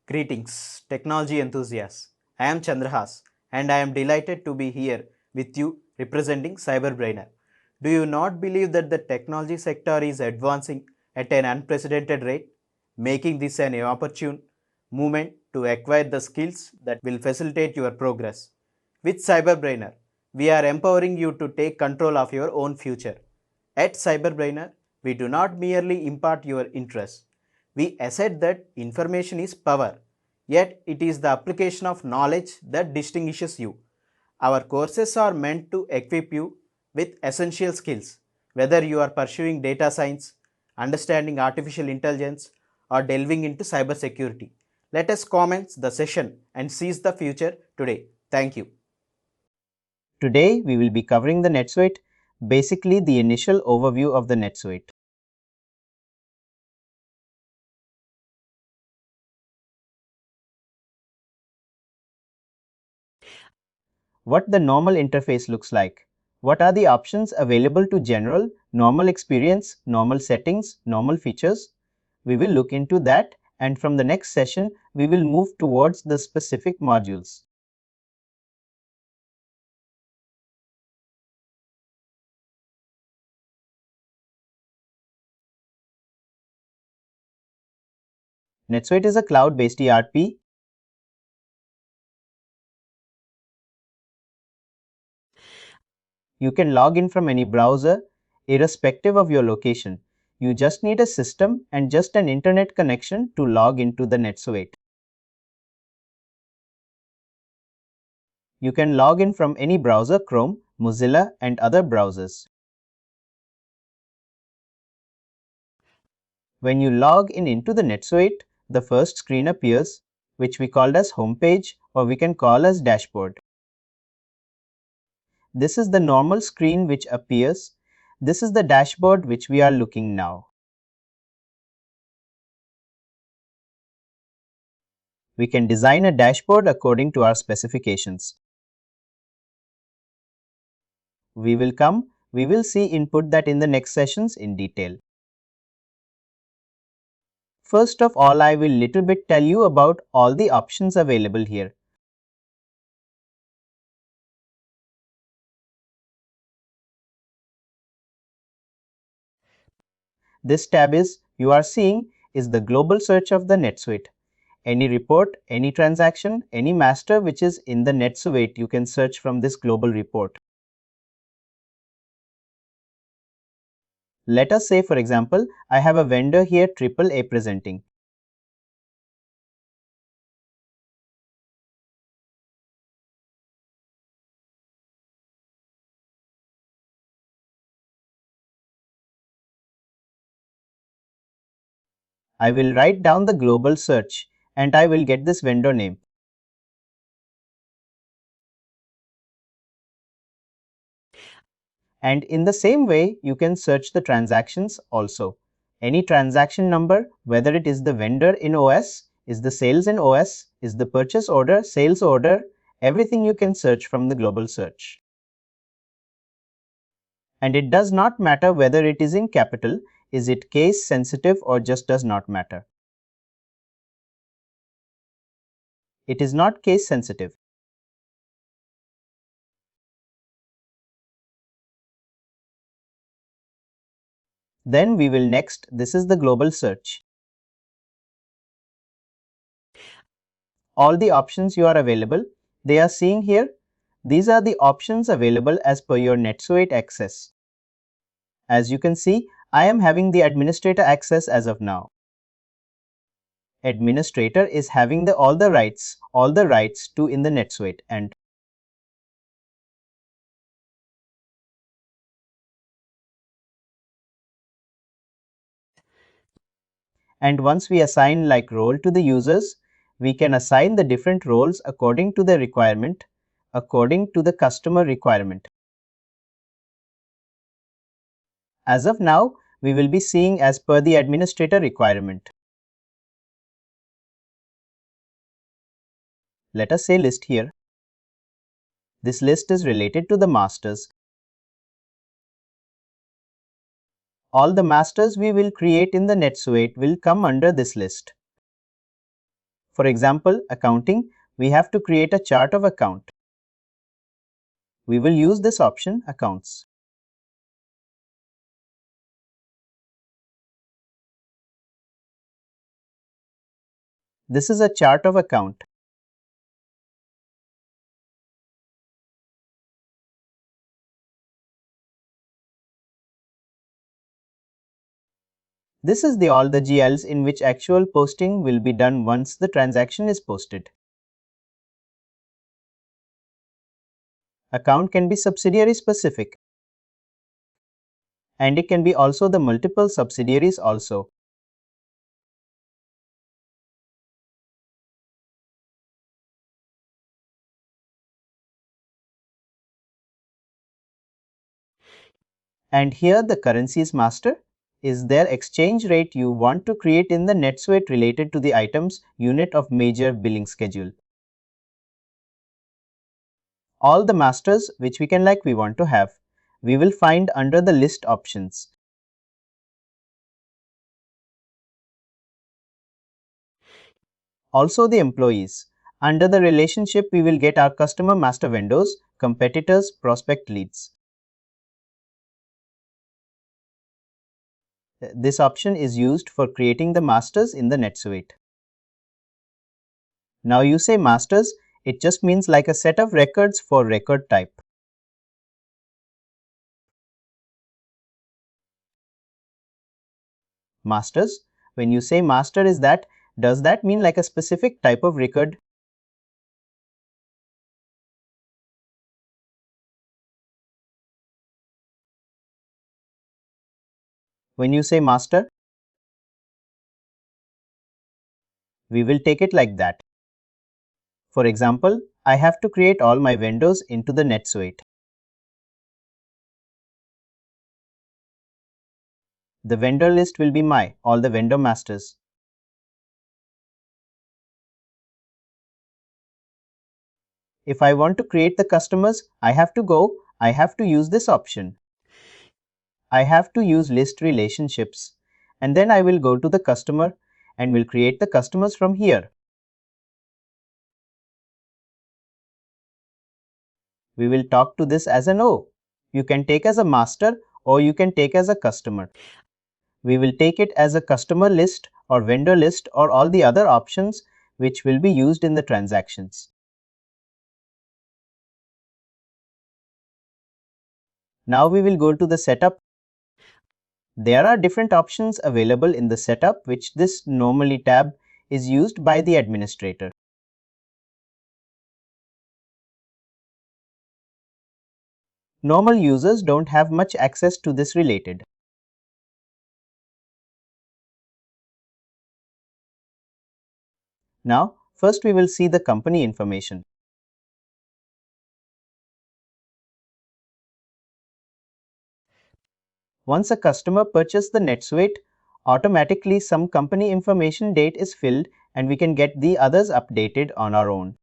Greetings, technology enthusiasts. I am Chandrahas and I am delighted to be here with you representing CyberBrainer. Do you not believe that the technology sector is advancing at an unprecedented rate, making this an opportune moment to acquire the skills that will facilitate your progress? With CyberBrainer, we are empowering you to take control of your own future. At CyberBrainer, we do not merely impart your interests. We assert that information is power, yet it is the application of knowledge that distinguishes you. Our courses are meant to equip you with essential skills, whether you are pursuing data science, understanding artificial intelligence, or delving into cybersecurity. Let us commence the session and seize the future today. Thank you. Today we will be covering the NetSuite, basically the initial overview of the NetSuite. What the normal interface looks like. What are the options available to general, normal experience, normal settings, normal features? We will look into that, and from the next session we will move towards the specific modules. NetSuite is a cloud-based ERP. You can log in from any browser, irrespective of your location. You just need a system and just an internet connection to log into the NetSuite. You can log in from any browser, Chrome, Mozilla, and other browsers. When you log in into the NetSuite, the first screen appears, which we called as homepage, or we can call as dashboard. This is the normal screen which appears. This is the dashboard which we are looking now. We can design a dashboard according to our specifications. We will see input that in the next sessions in detail. First of all, I will little bit tell you about all the options available here. This tab you are seeing is the global search of the NetSuite. Any report, any transaction, any master which is in the NetSuite, you can search from this global report. Let us say, for example, I have a vendor here AAA presenting. I will write down the global search and I will get this vendor name. And in the same way, you can search the transactions also. Any transaction number, whether it is the vendor in OS, is the sales in OS, is the purchase order, sales order, everything you can search from the global search. And it does not matter whether it is in capital, is it case sensitive or just does not matter. It is not case sensitive. Then we will next, this is the global search. All the options you are available, they are seeing here. These are the options available as per your NetSuite access. As you can see, I am having the administrator access as of now. Administrator is having all the rights to in the NetSuite and once we assign like role to the users, we can assign the different roles according to the requirement, according to the customer requirement. As of now, we will be seeing as per the administrator requirement. Let us say list here. This list is related to the masters. All the masters we will create in the NetSuite will come under this list. For example, accounting, we have to create a chart of account. We will use this option, Accounts. This is a chart of account. This is all the GLs in which actual posting will be done once the transaction is posted. Account can be subsidiary specific, and it can be also the multiple subsidiaries also. And here the currency is master. Is there exchange rate you want to create in the NetSuite related to the items unit of major billing schedule? All the masters which we want to have, we will find under the list options. Also the employees. Under the relationship, we will get our customer master vendors, competitors, prospect leads. This option is used for creating the masters in the NetSuite. Now you say masters, it just means like a set of records for record type. Masters, when you say master does that mean like a specific type of record? When you say master, we will take it like that. For example, I have to create all my vendors into the NetSuite. The vendor list will be all the vendor masters. If I want to create the customers, I have to use this option. I have to use list relationships, and then I will go to the customer and will create the customers from here. We will talk to this as an O. You can take as a master or you can take as a customer. We will take it as a customer list or vendor list or all the other options which will be used in the transactions. Now we will go to the setup. There are different options available in the setup, which this normally tab is used by the administrator. Normal users don't have much access to this related. Now, first we will see the company information. Once a customer purchases the NetSuite, automatically some company information date is filled and we can get the others updated on our own.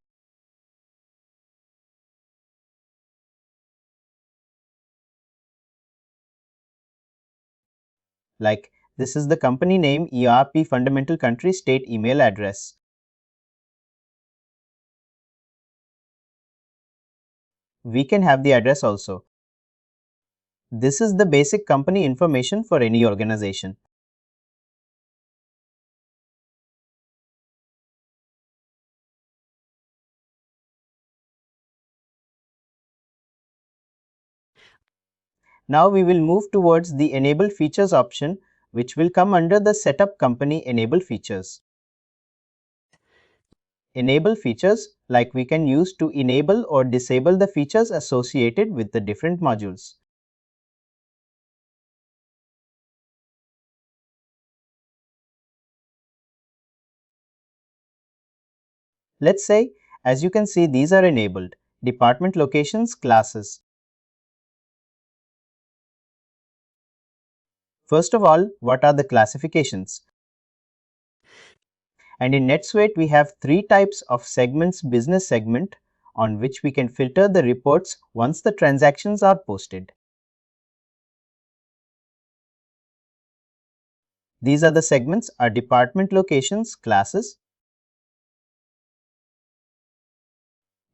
Like this is the company name, ERP Fundamental Country State email address. We can have the address also. This is the basic company information for any organization. Now we will move towards the Enable Features option, which will come under the Setup Company Enable Features. Enable features like we can use to enable or disable the features associated with the different modules. Let's say, as you can see, these are enabled. Department locations, classes. First of all, what are the classifications? And in NetSuite, we have three types of segments: business segment, on which we can filter the reports once the transactions are posted. These are the segments: our department locations, classes.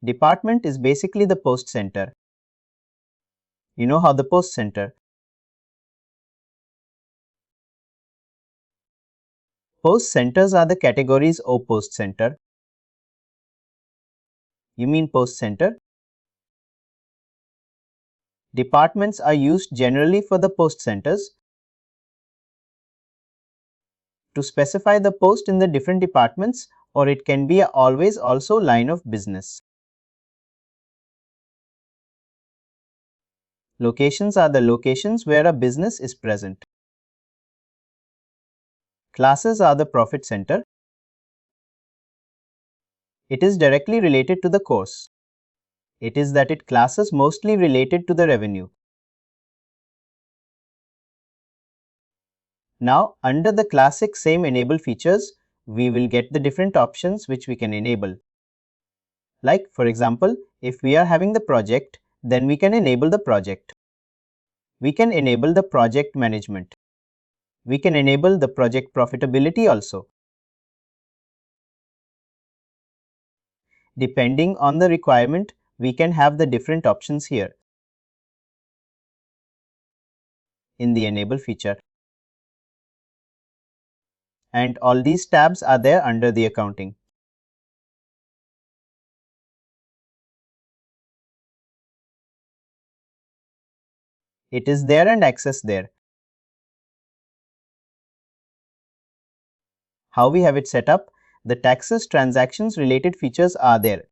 Department is basically the post center. You know how the post center. Post centers are the categories of post center. You mean post center? Departments are used generally for the post centers to specify the post in the different departments, or it can be always also line of business. Locations are the locations where a business is present. Classes are the profit center. It is directly related to the course. It is that it classes mostly related to the revenue. Now, under the classic same enable features, we will get the different options which we can enable. Like, for example, if we are having the project, then we can enable the project. We can enable the project management. We can enable the project profitability also. Depending on the requirement, we can have the different options here in the enable feature. And all these tabs are there under the accounting. It is there and access there. How we have it set up, the taxes transactions related features are there.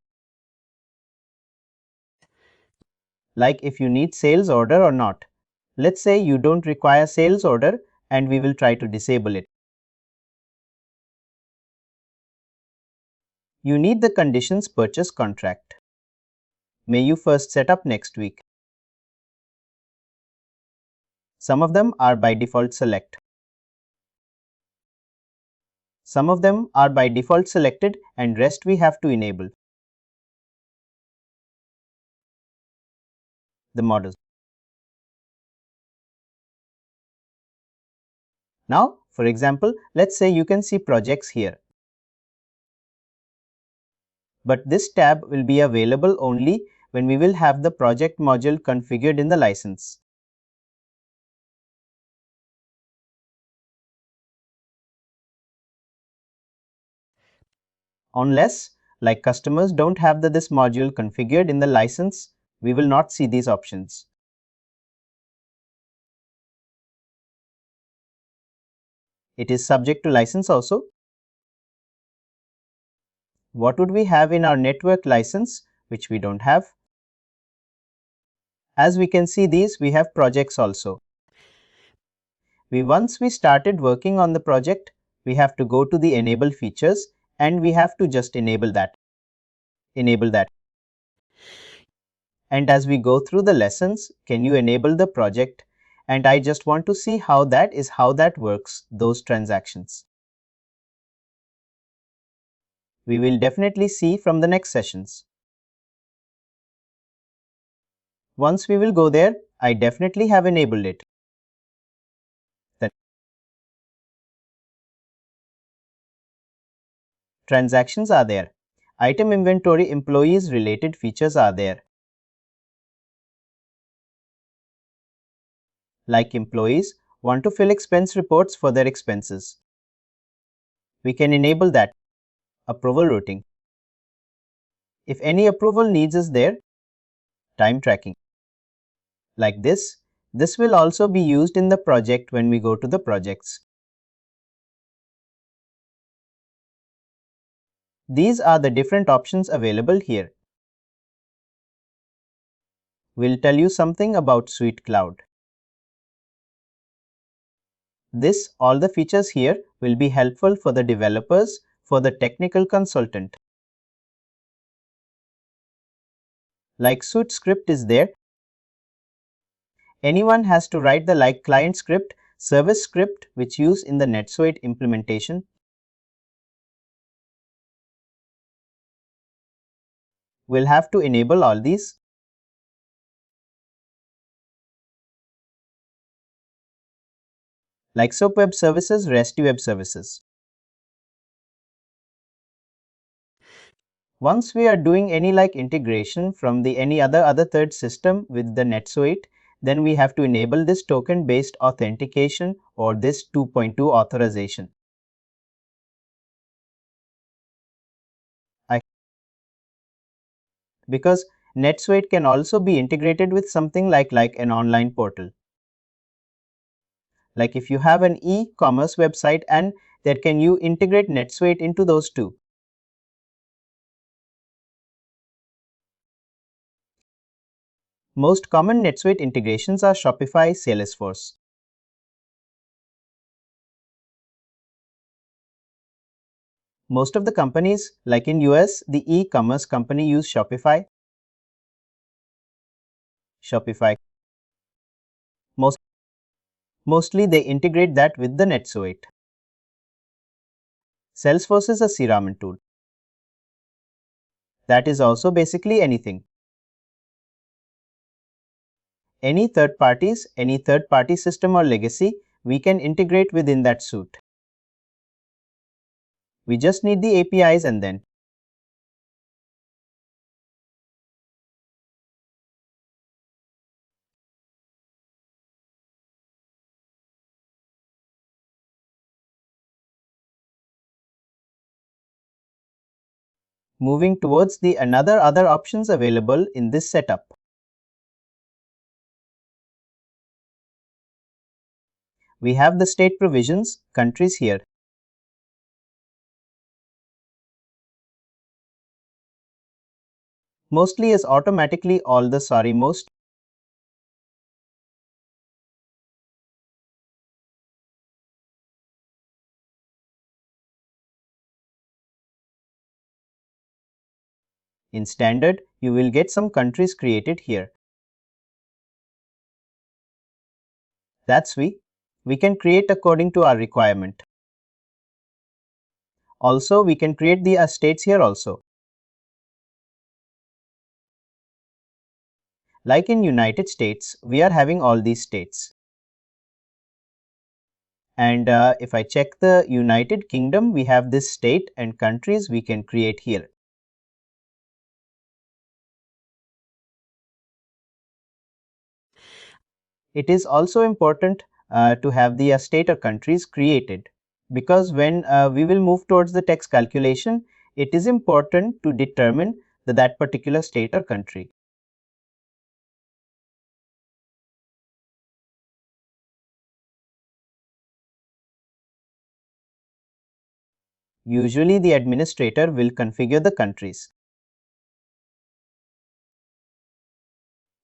Like if you need sales order or not. Let's say you don't require sales order and we will try to disable it. You need the conditions purchase contract. May you first set up next week. Some of them are by default select. Some of them are by default selected and rest we have to enable. The models. Now, for example, let's say you can see projects here. But this tab will be available only when we will have the project module configured in the license. Unless, like customers don't have this module configured in the license, we will not see these options. It is subject to license also. What would we have in our network license, which we don't have? As we can see these, we have projects also. Once we started working on the project, we have to go to the enable features and we have to just enable that. And as we go through the lessons, can you enable the project? And I just want to see how that works, those transactions. We will definitely see from the next sessions. Once we will go there, I definitely have enabled it. Transactions are there. Item inventory employees related features are there. Like employees want to fill expense reports for their expenses. We can enable that. Approval routing. If any approval needs is there, time tracking. Like this will also be used in the project when we go to the projects. These are the different options available here. We'll tell you something about Suite Cloud. All the features here will be helpful for the developers, for the technical consultant. Like Suite script is there. Anyone has to write the like client script, service script which used in the NetSuite implementation. We'll have to enable all these. Like SOAP Web Services, REST Web Services. Once we are doing any like integration from the any other third system with the NetSuite, then we have to enable this token based authentication or this 2.2 authorization. Because NetSuite can also be integrated with something like an online portal. Like if you have an e-commerce website, and that can you integrate NetSuite into those two. Most common NetSuite integrations are Shopify, Salesforce. Most of the companies, like in US, the e-commerce company use Shopify. Mostly they integrate that with the NetSuite. Salesforce is a CRM tool. That is also basically anything. Any third party system or legacy, we can integrate within that suite. We just need the APIs and then. Moving towards the other options available in this setup. We have the state provisions, countries here. Mostly is automatically all the most. In standard, you will get some countries created here. That's we can create according to our requirement. Also, we can create the states here also. Like in United States, we are having all these states. And if I check the United Kingdom, we have this state and countries we can create here. It is also important to have the state or countries created, because when we will move towards the tax calculation, it is important to determine that particular state or country. Usually the administrator will configure the countries.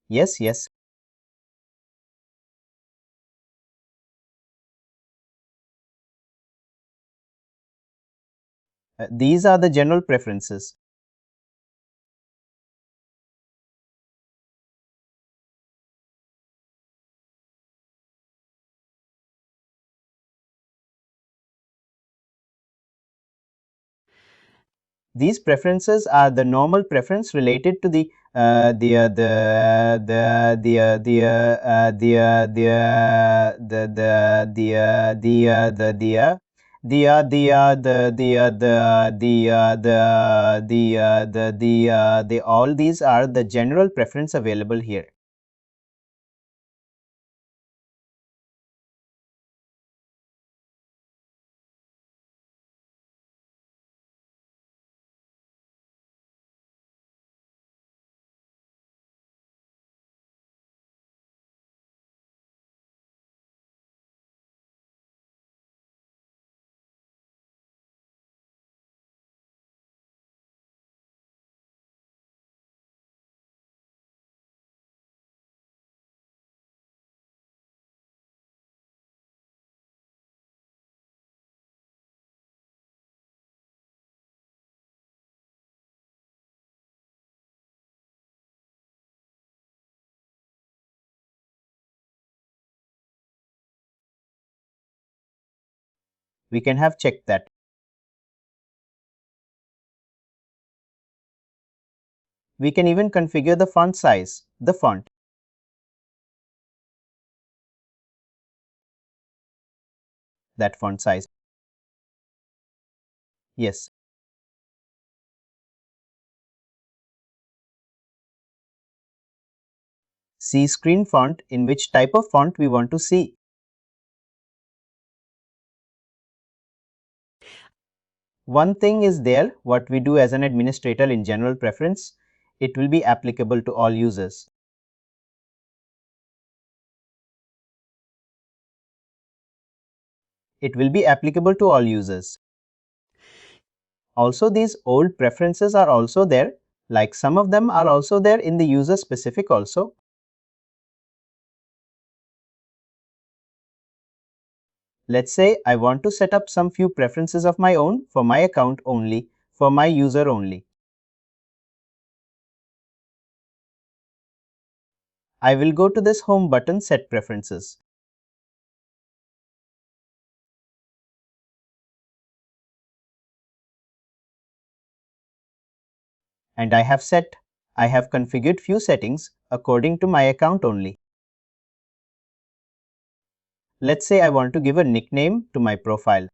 Yes. These are the general preferences. These preferences are the normal preference related to the all these are the general preference available here. We can have checked that. We can even configure the font size, the font. That font size. Yes. See screen font in which type of font we want to see. One thing is there, what we do as an administrator in general preference, it will be applicable to all users. It will be applicable to all users. Also, these old preferences are also there, like some of them are also there in the user specific also. Let's say I want to set up some few preferences of my own for my account only, for my user only. I will go to this home button, set preferences. And I have configured few settings according to my account only. Let's say I want to give a nickname to my profile.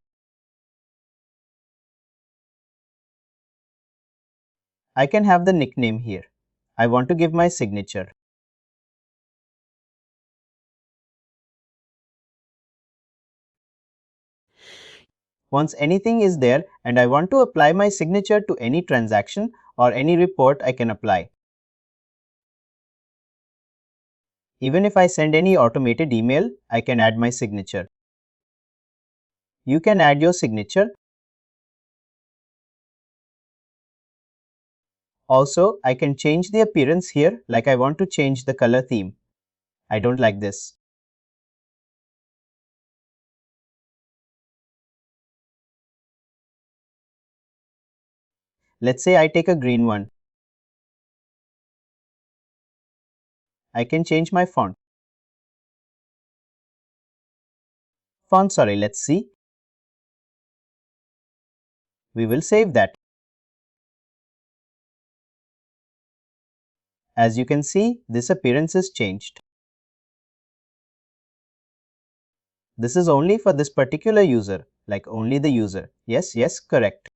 I can have the nickname here. I want to give my signature. Once anything is there and I want to apply my signature to any transaction or any report, I can apply. Even if I send any automated email, I can add my signature. You can add your signature. Also, I can change the appearance here, like I want to change the color theme. I don't like this. Let's say I take a green one. I can change my font. Let's see. We will save that. As you can see, this appearance is changed. This is only for this particular user, like only the user. Yes, correct.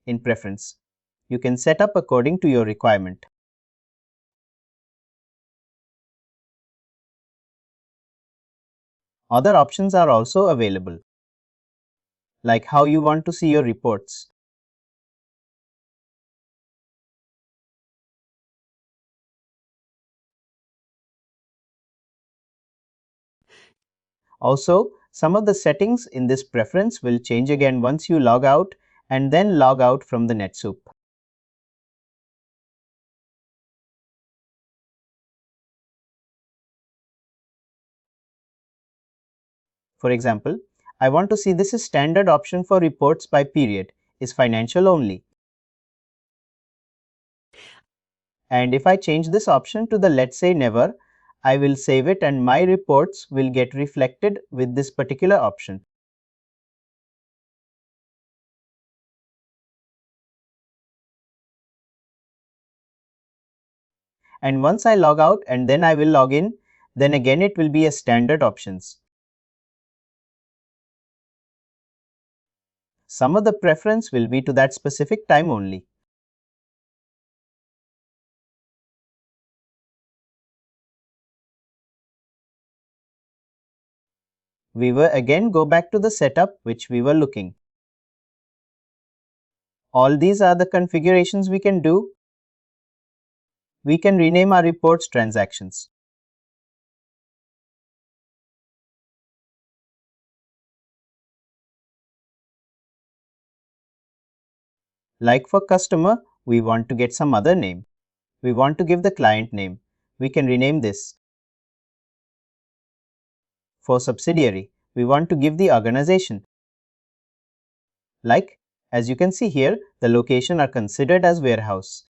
In preference, you can set up according to your requirement. Other options are also available, like how you want to see your reports. Also, some of the settings in this preference will change again once you log out and then log out from the NetSuite. For example, I want to see this is standard option for reports by period, is financial only. And if I change this option to the let's say never, I will save it and my reports will get reflected with this particular option. And once I log out and then I will log in, then again it will be a standard options. Some of the preference will be to that specific time only. We will again go back to the setup which we were looking. All these are the configurations we can do. We can rename our reports transactions. Like for customer, we want to get some other name. We want to give the client name. We can rename this. For subsidiary, we want to give the organization. Like, as you can see here, the location are considered as warehouse.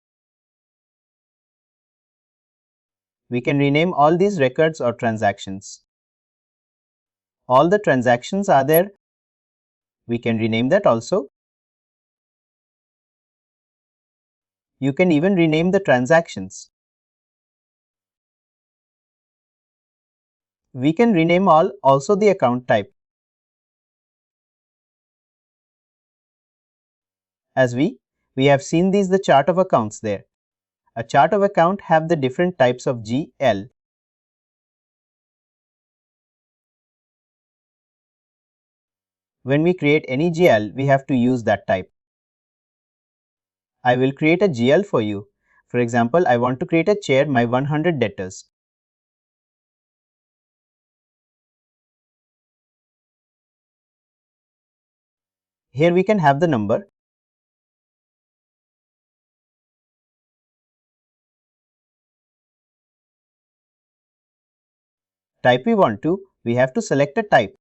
We can rename all these records or transactions. All the transactions are there. We can rename that also. You can even rename the transactions. We can rename also the account type. As we We have seen the chart of accounts there. A chart of account have the different types of GL. When we create any GL, we have to use that type. I will create a GL for you. For example, I want to create a chair my 100 debtors. Here we can have the number. Type we want to, we have to select a type.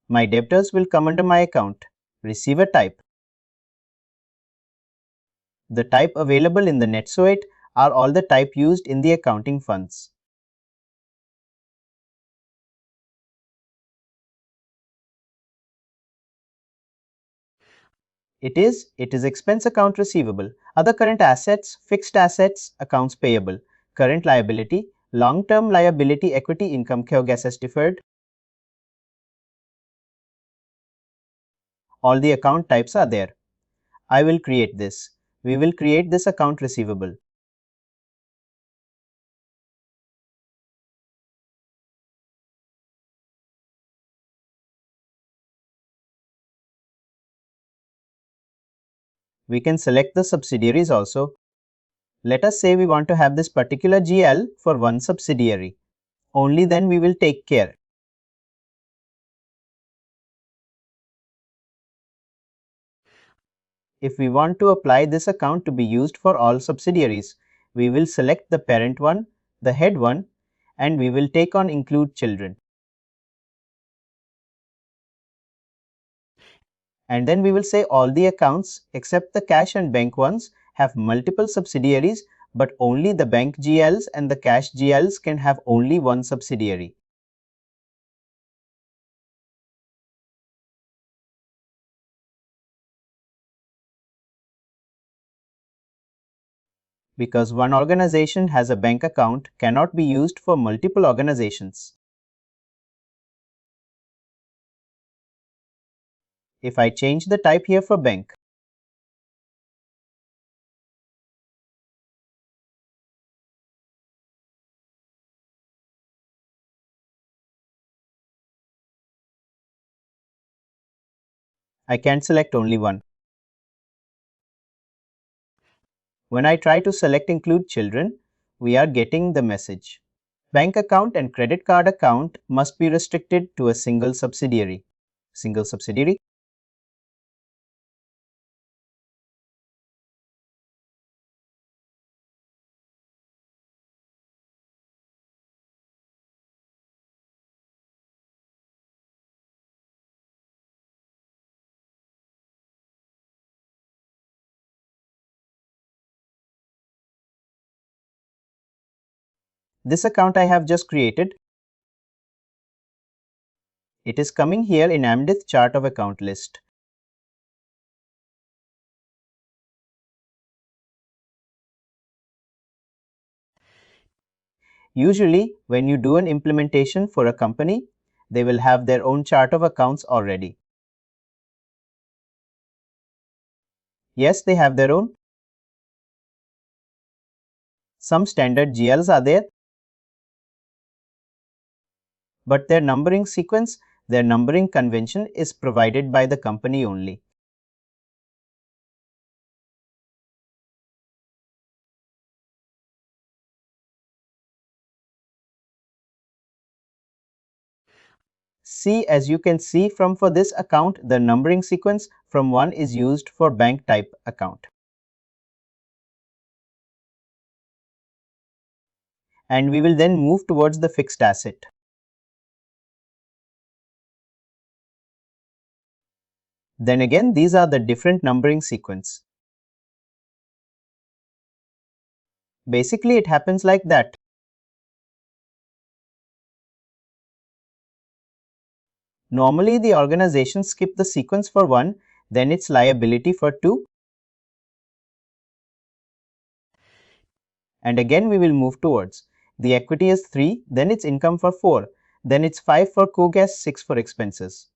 My debtors will come under my account. Receiver type. The type available in the NetSuite are all the type used in the accounting funds. It is expense account receivable, other current assets, fixed assets, accounts payable, current liability, long-term liability, equity income क्यों assets deferred. All the account types are there. I will create this. We will create this account receivable. We can select the subsidiaries also. Let us say we want to have this particular GL for one subsidiary. Only then we will take care. If we want to apply this account to be used for all subsidiaries, we will select the parent one, the head one, and we will take on include children. And then we will say all the accounts except the cash and bank ones have multiple subsidiaries, but only the bank GLs and the cash GLs can have only one subsidiary. Because one organization has a bank account cannot be used for multiple organizations. If I change the type here for bank, I can select only one. When I try to select include children, we are getting the message. Bank account and credit card account must be restricted to a single subsidiary. Single subsidiary. This account I have just created. It is coming here in Amdith chart of account list. Usually, when you do an implementation for a company, they will have their own chart of accounts already. Yes, they have their own. Some standard GLs are there, but their numbering sequence, their numbering convention is provided by the company only. See, as you can see from for this account, the numbering sequence from 1 is used for bank type account. And we will then move towards the fixed asset. Then again, these are the different numbering sequence. Basically, it happens like that. Normally, the organization skip the sequence for 1, then its liability for 2. And again, we will move towards. The equity is 3, then its income for 4, then it's 5 for co-gas, 6 for expenses.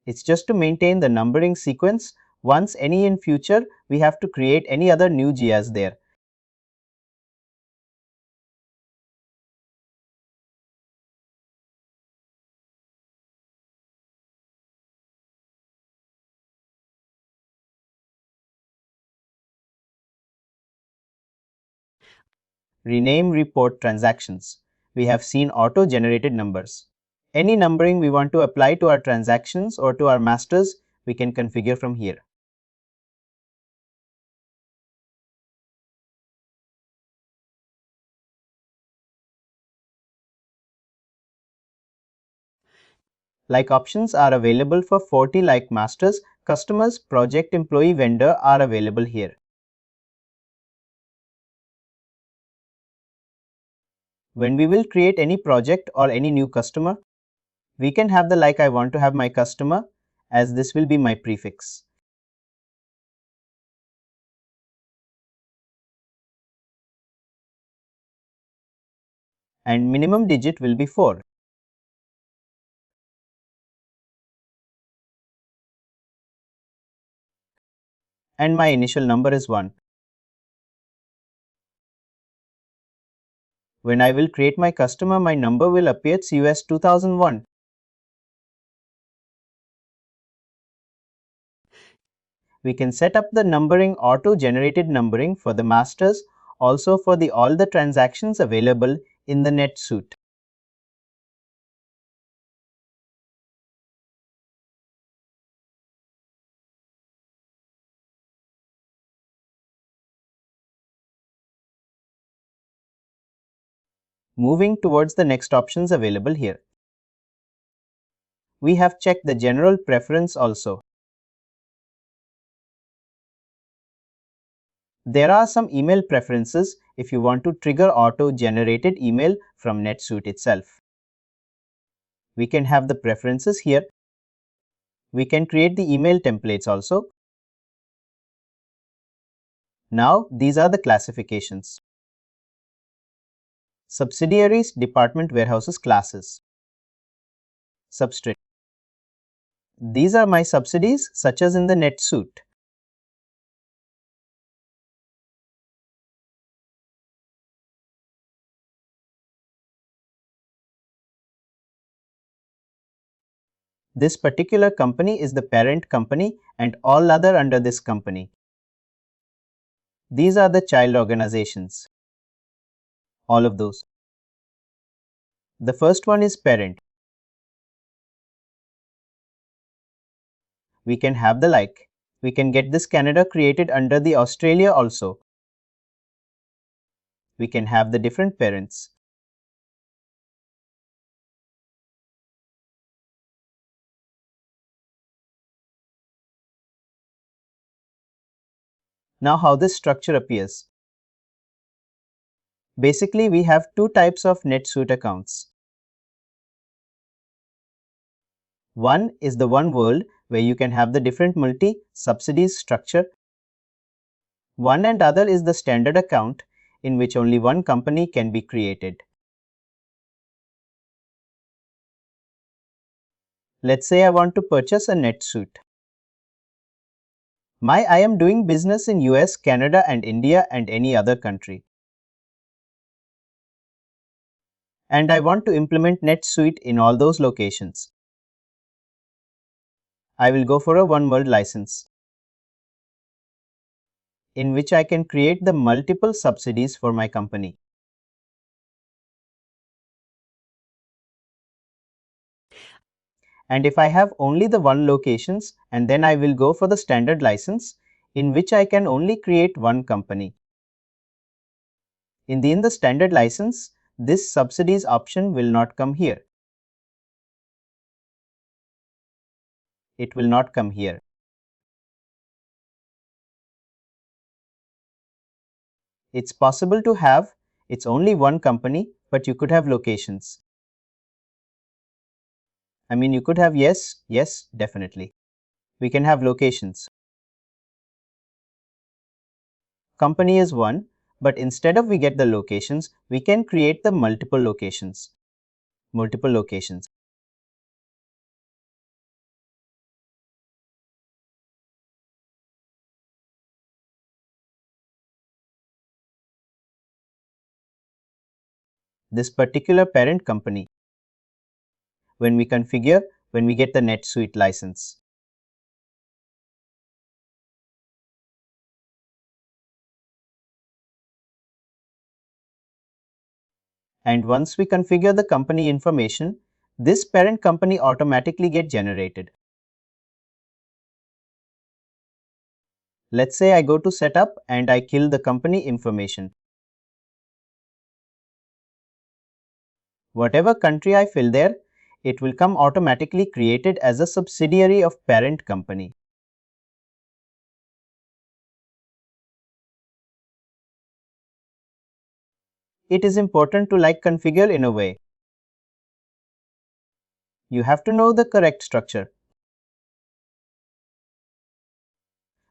It's just to maintain the numbering sequence Once any in future, we have to create any other new GIAs there. Rename report transactions. We have seen auto-generated numbers. Any numbering we want to apply to our transactions or to our masters, we can configure from here. Like options are available for 40 like masters, customers, project employee, vendor are available here. When we will create any project or any new customer, we can have the like I want to have my customer, as this will be my prefix. And minimum digit will be 4. And my initial number is 1. When I will create my customer, my number will appear CUS 2001. We can set up the numbering auto-generated numbering for the masters, also for all the transactions available in the NetSuite. Moving towards the next options available here. We have checked the general preference also. There are some email preferences if you want to trigger auto-generated email from NetSuite itself. We can have the preferences here. We can create the email templates also. Now, these are the classifications. Subsidiaries, department, warehouses, classes. Substrate. These are my subsidies such as in the NetSuite. This particular company is the parent company and all other under this company. These are the child organizations. All of those. The first one is parent. We can have the like. We can get this Canada created under the Australia also. We can have the different parents. Now how this structure appears. Basically, we have two types of NetSuite accounts. One is the one world where you can have the different multi-subsidies structure. One and other is the standard account in which only one company can be created. Let's say I want to purchase a NetSuite. I am doing business in US, Canada and India and any other country. And I want to implement NetSuite in all those locations. I will go for a one world license, in which I can create the multiple subsidies for my company. And if I have only the one locations, and then I will go for the standard license, in which I can only create one company. In the standard license, this subsidies option will not come here. It will not come here. It's possible to have, it's only one company, but you could have locations. I mean, you could have yes, definitely. We can have locations. Company is one, but instead of we get the locations, we can create the multiple locations. Multiple locations. this particular parent company when we configure, when we get the NetSuite license. And once we configure the company information, this parent company automatically gets generated. Let's say I go to setup and I kill the company information. Whatever country I fill there, it will come automatically created as a subsidiary of parent company. It is important to configure in a way. You have to know the correct structure.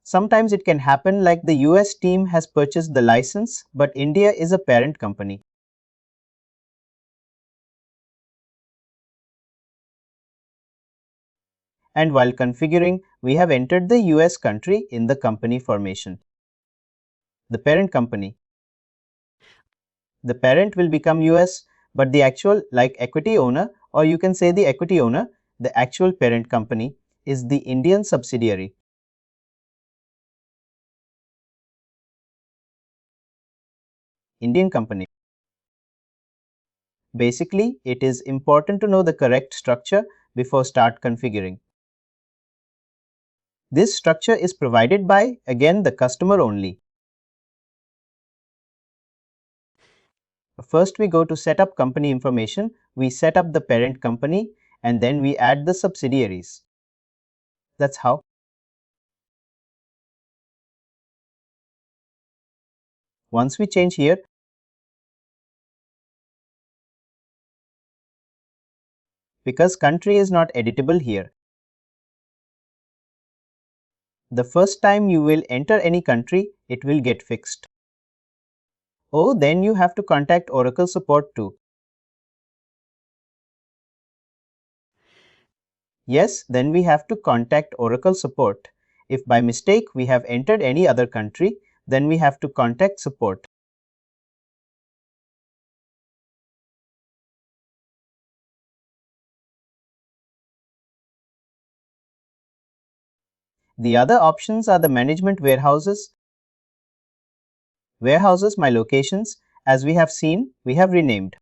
Sometimes it can happen like the US team has purchased the license, but India is a parent company. And while configuring, we have entered the US country in the company formation. The parent company. The parent will become US, but the actual equity owner, or you can say the equity owner, the actual parent company is the Indian subsidiary. Indian company. Basically, it is important to know the correct structure before start configuring. This structure is provided by, again, the customer only. First, we go to set up company information, we set up the parent company, and then we add the subsidiaries. That's how. Once we change here, because country is not editable here, the first time you will enter any country, it will get fixed. Oh, then you have to contact Oracle support too. Yes, then we have to contact Oracle support. If by mistake we have entered any other country, then we have to contact support. The other options are the management warehouses. Warehouses, my locations, as we have seen, we have renamed.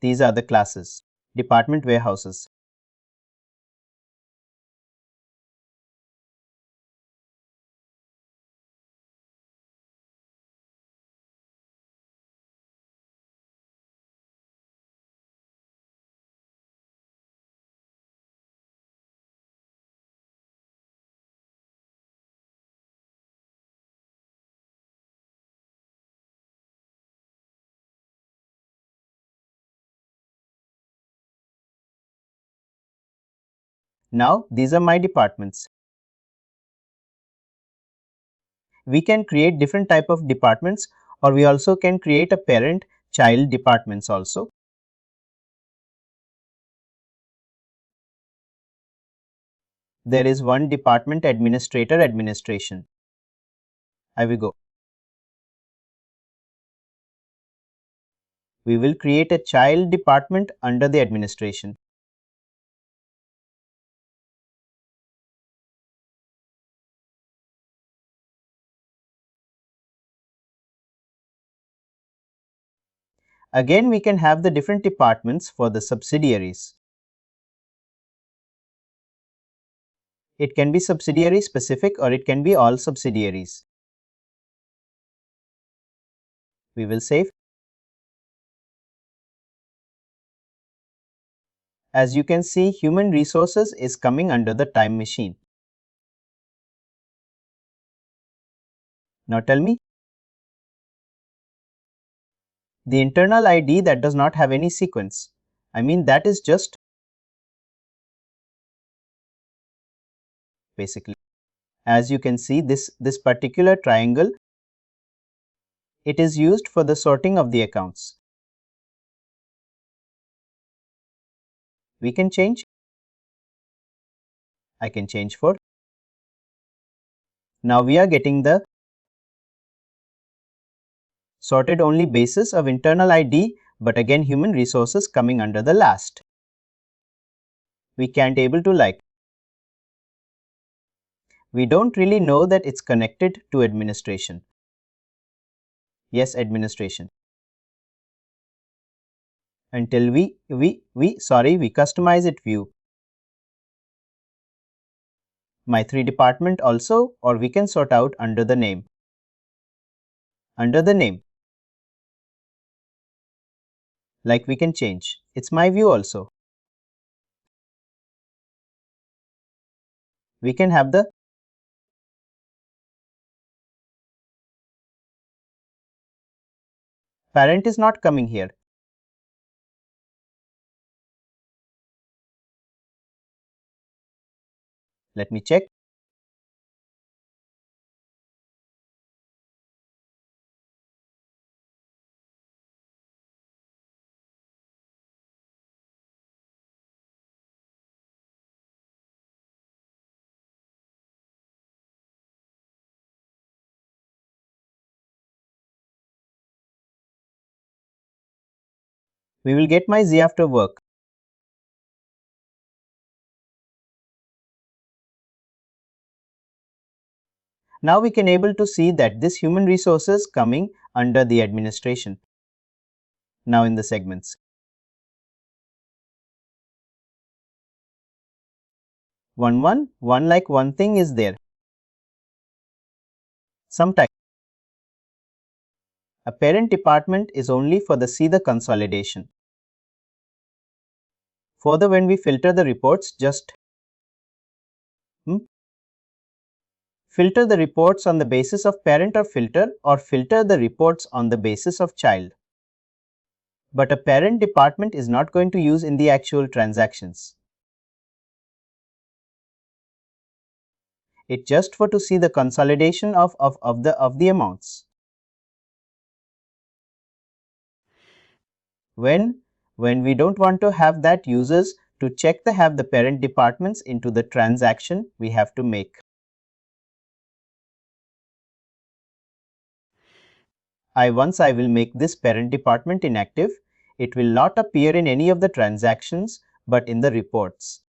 These are the classes. Department warehouses. Now, these are my departments. We can create different type of departments, or we also can create a parent child departments also. There is one department administrator administration. I will go. We will create a child department under the administration. Again, we can have the different departments for the subsidiaries. It can be subsidiary specific or it can be all subsidiaries. We will save. As you can see, human resources is coming under the time machine. Now tell me, the internal ID that does not have any sequence. I mean, that is just basically. As you can see, this particular triangle, it is used for the sorting of the accounts. We can change. I can change for. Now we are getting the sorted only basis of internal ID, but again human resources coming under the last. We can't able to we don't really know that it's connected to administration. Yes, administration. Until we customize it view. My 3 department also, or we can sort out under the name. Under the name. Like we can change. It's my view also. We can have the parent is not coming here. Let me check. We will get my Z after work. Now we can able to see that this human resources coming under the administration. Now in the segments. One like one thing is there. Some type. A parent department is only for the see the consolidation. Further, when we filter the reports, just filter the reports on the basis of parent or filter the reports on the basis of child. But a parent department is not going to use in the actual transactions. It's just for to see the consolidation of the amounts. When we don't want to have that users to check the parent departments into the transaction we have to make. Once I will make this parent department inactive, it will not appear in any of the transactions but in the reports.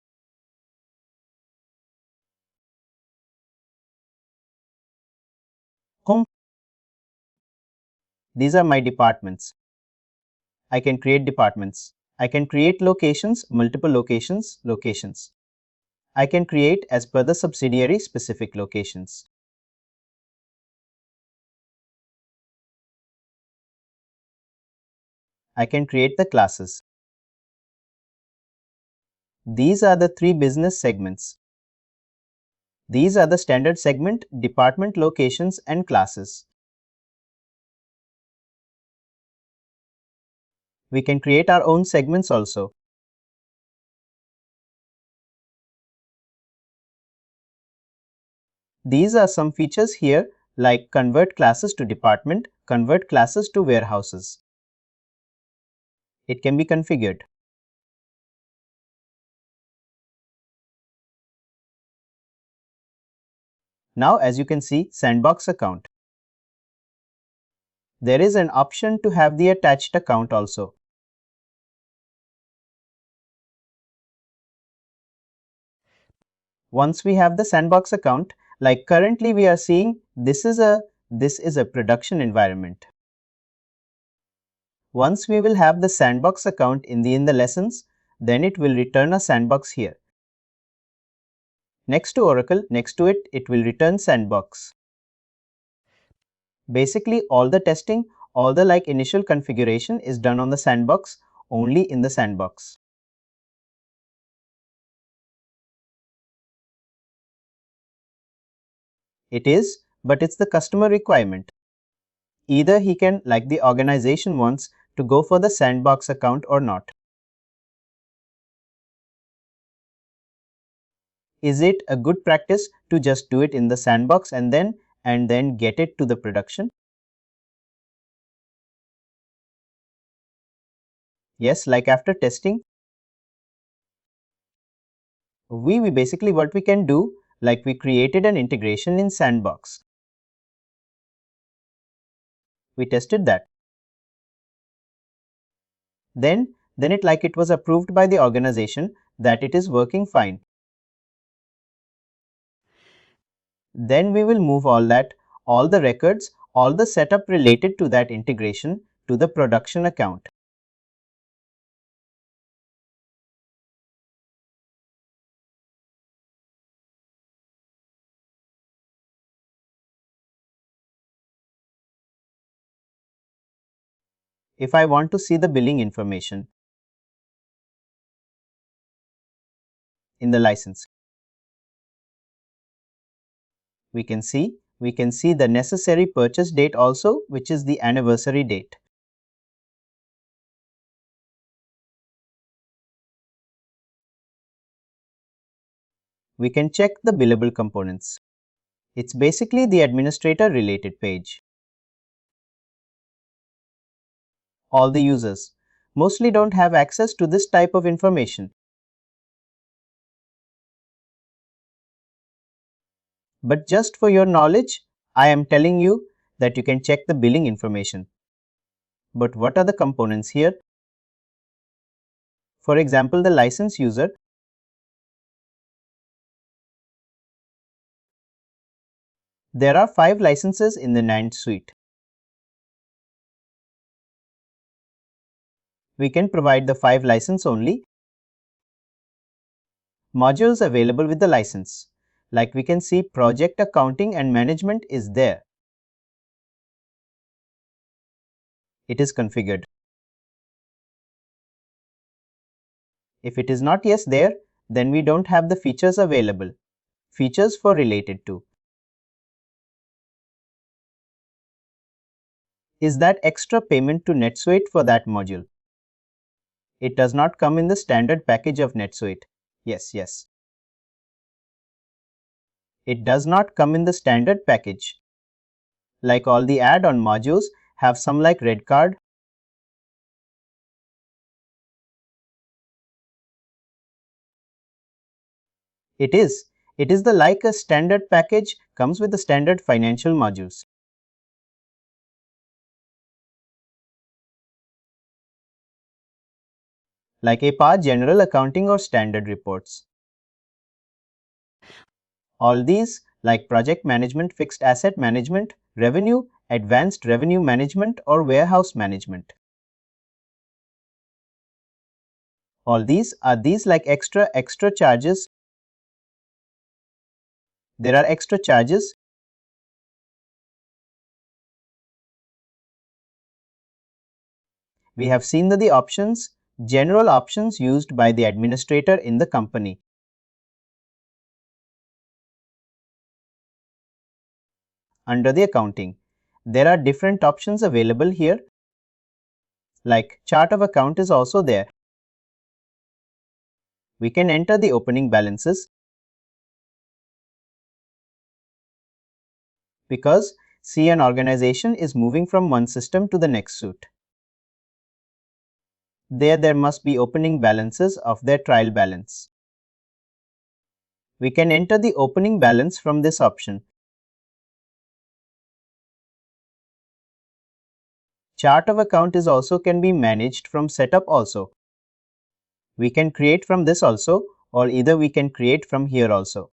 Home. These are my departments. I can create departments. I can create locations, multiple locations. I can create as per the subsidiary specific locations. I can create the classes. These are the 3 business segments. These are the standard segment, department locations and classes. We can create our own segments also. These are some features here like convert classes to department, convert classes to warehouses. It can be configured. Now as you can see, sandbox account. There is an option to have the attached account also. Once we have the sandbox account, like currently we are seeing this is a production environment. Once we will have the sandbox account in the lessons, then it will return a sandbox here. Next to Oracle, next to it, it will return sandbox. Basically all the testing, all the initial configuration is done on the sandbox, only in the sandbox. It is, but it's the customer requirement. Either he can, like the organization wants, to go for the sandbox account or not. Is it a good practice to just do it in the sandbox and then get it to the production? Yes, like after testing, we basically what we can do, like we created an integration in sandbox. We tested that. Then it was approved by the organization that it is working fine. Then we will move all the records, all the setup related to that integration to the production account. If I want to see the billing information in the license, we can see the necessary purchase date also, which is the anniversary date. We can check the billable components. It's basically the administrator related page. All the users mostly don't have access to this type of information. But just for your knowledge, I am telling you that you can check the billing information. But what are the components here? For example, the license user. There are 5 licenses in the NetSuite. We can provide the 5 license only. Modules available with the license. Like we can see, project accounting and management is there. It is configured. If it is not yet there, then we don't have the features available. Features for related to. Is that extra payment to NetSuite for that module? It does not come in the standard package of NetSuite. Yes. It does not come in the standard package. Like all the add-on modules have some like red card. It is the like a standard package comes with the standard financial modules. Like APA general accounting or standard reports. All these like project management, fixed asset management, revenue, advanced revenue management or warehouse management. All these are like extra charges. There are extra charges. We have seen the options, general options used by the administrator in the company. Under the accounting, there are different options available here. Like chart of account is also there. We can enter the opening balances. Because see, an organization is moving from one system to the next suite. There must be opening balances of their trial balance. We can enter the opening balance from this option. Chart of account is also can be managed from setup also. We can create from this also, or either we can create from here also.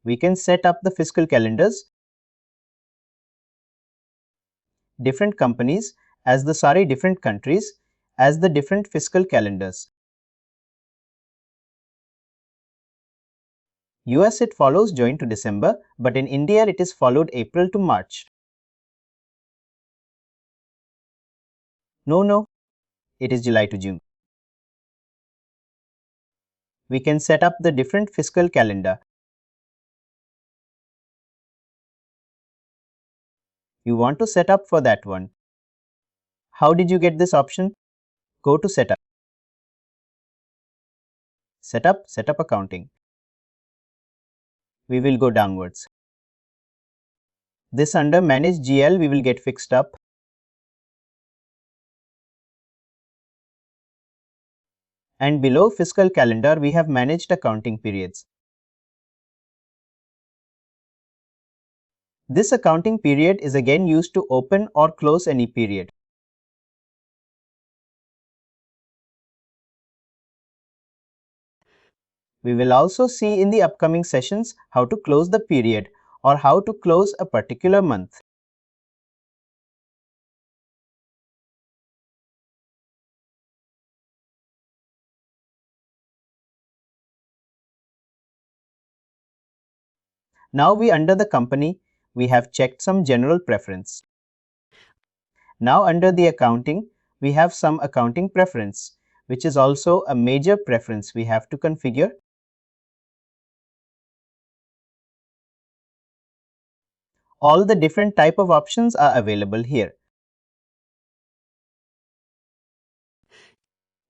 We can set up the fiscal calendars. Different companies different countries as the different fiscal calendars. US it follows June to December, but in India it is followed April to March. No, it is July to June. We can set up the different fiscal calendar. You want to set up for that one. How did you get this option? Go to setup. Setup accounting. We will go downwards. This under manage GL we will get fixed up. And below fiscal calendar we have managed accounting periods. This accounting period is again used to open or close any period. We will also see in the upcoming sessions how to close the period or how to close a particular month. Now under the company, we have checked some general preference. Now under the accounting, we have some accounting preference, which is also a major preference we have to configure. All the different type of options are available here.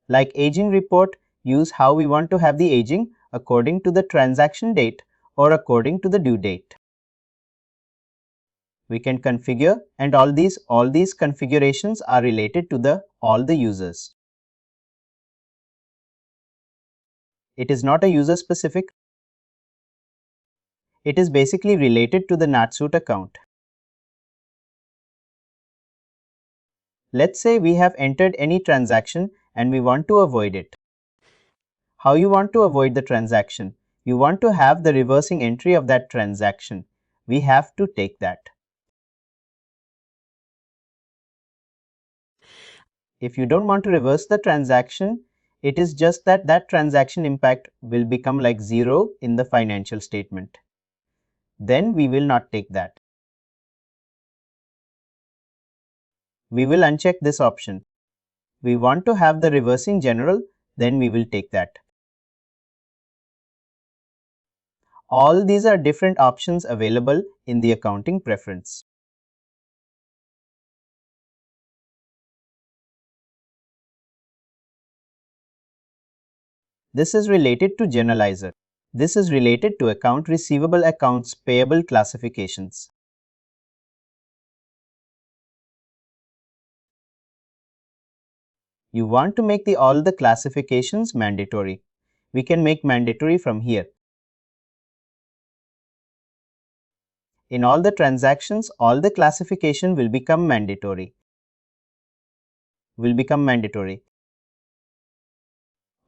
Like aging report, use how we want to have the aging according to the transaction date or according to the due date. We can configure, and all these configurations are related to all the users. It is not a user specific. It is basically related to the NetSuite account. Let's say we have entered any transaction and we want to avoid it. How you want to avoid the transaction? You want to have the reversing entry of that transaction. We have to take that. If you don't want to reverse the transaction, it is just that that transaction impact will become like 0 in the financial statement. Then we will not take that. We will uncheck this option. We want to have the reversing general, then we will take that. All these are different options available in the accounting preference. This is related to generalizer. This is related to account receivable, accounts payable classifications. You want to make all the classifications mandatory. We can make mandatory from here. In all the transactions, all the classification will become mandatory.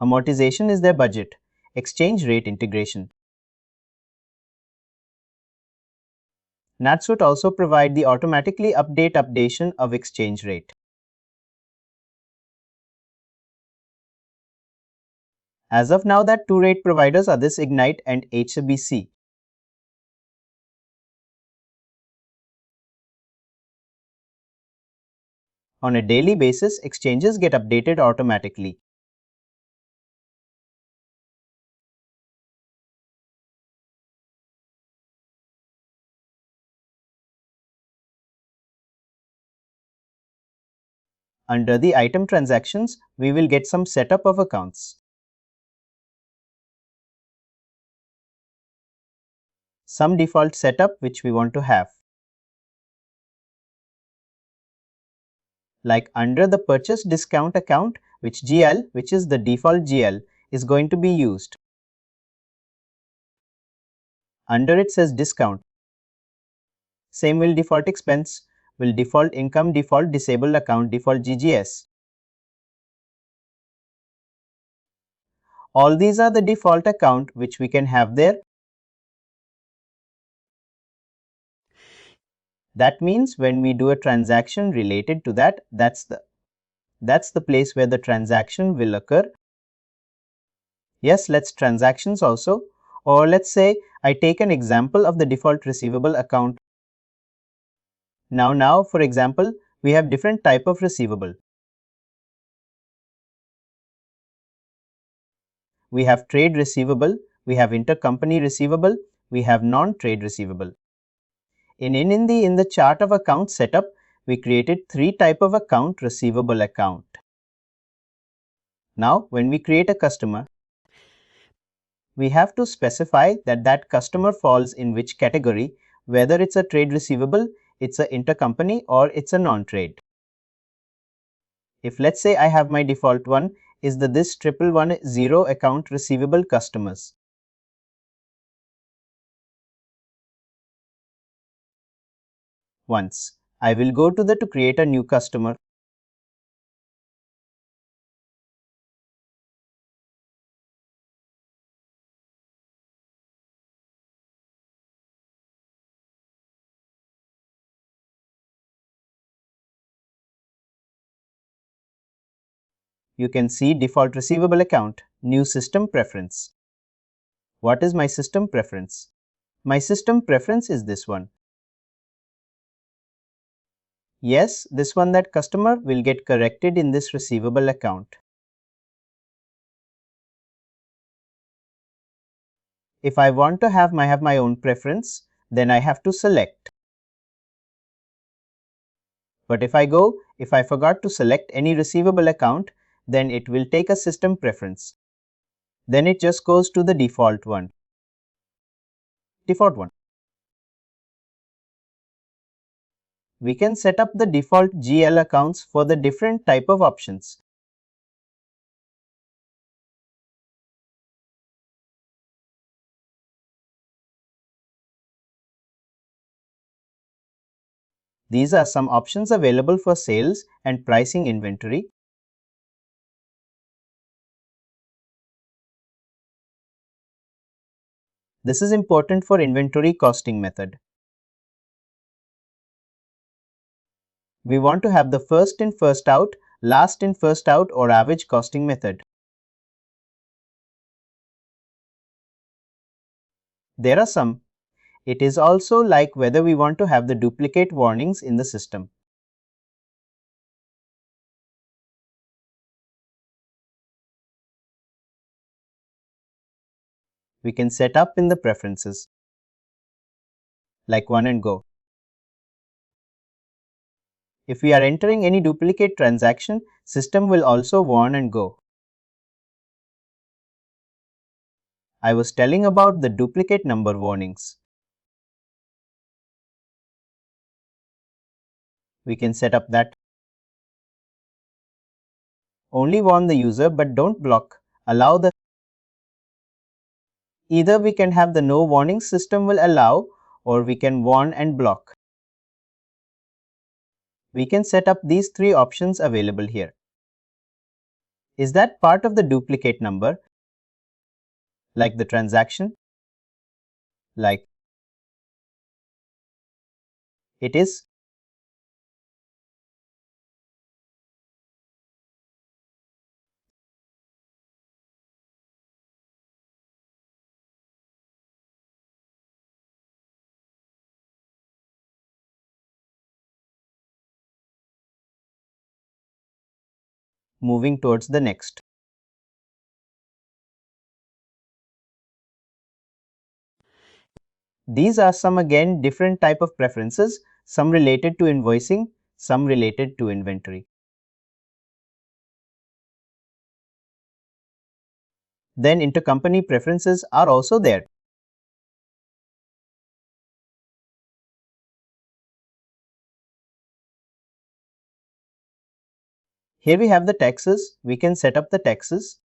Amortization is their budget. Exchange rate integration. NetSuite also provide the automatically updation of exchange rate. As of now, that two rate providers are this Ignite and HCBC. On a daily basis, exchanges get updated automatically. Under the item transactions, we will get some setup of accounts. Some default setup which we want to have. Like under the purchase discount account, which GL, which is the default GL, is going to be used. Under it says discount. Same will default expense, will default income, default disabled account, default GGS. All these are the default account which we can have there. That means when we do a transaction related to that, that's the place where the transaction will occur. Yes, let's transactions also. Or let's say I take an example of the default receivable account. Now, for example, we have different type of receivable. We have trade receivable, we have intercompany receivable, we have non-trade receivable. In the chart of account setup, we created three type of account receivable account. Now, when we create a customer, we have to specify that customer falls in which category, whether it's a trade receivable, it's a intercompany, or it's a non-trade. If let's say I have my default one is this 1110 account receivable customers. once. I will go to to create a new customer. You can see default receivable account, new system preference. What is my system preference? My system preference is this one. Yes, this one, that customer will get corrected in this receivable account. If I want to have my own preference, then I have to select. But if I forgot to select any receivable account, then it will take a system preference. Then it just goes to the default one. We can set up the default GL accounts for the different type of options. These are some options available for sales and pricing inventory. This is important for inventory costing method. We want to have the first in first out, last in first out or average costing method. There are some. It is also like whether we want to have the duplicate warnings in the system. We can set up in the preferences, like warn and go. If we are entering any duplicate transaction, system will also warn and go. I was telling about the duplicate number warnings. We can set up that. Only warn the user but don't block. Allow the. Either we can have the no warning system will allow, or we can warn and block. We can set up these three options available here. Is that part of the duplicate number? Like the transaction? Like it is? Moving towards the next. These are some again different type of preferences, some related to invoicing, some related to inventory. Then intercompany preferences are also there. Here we have the taxes. We can set up the taxes.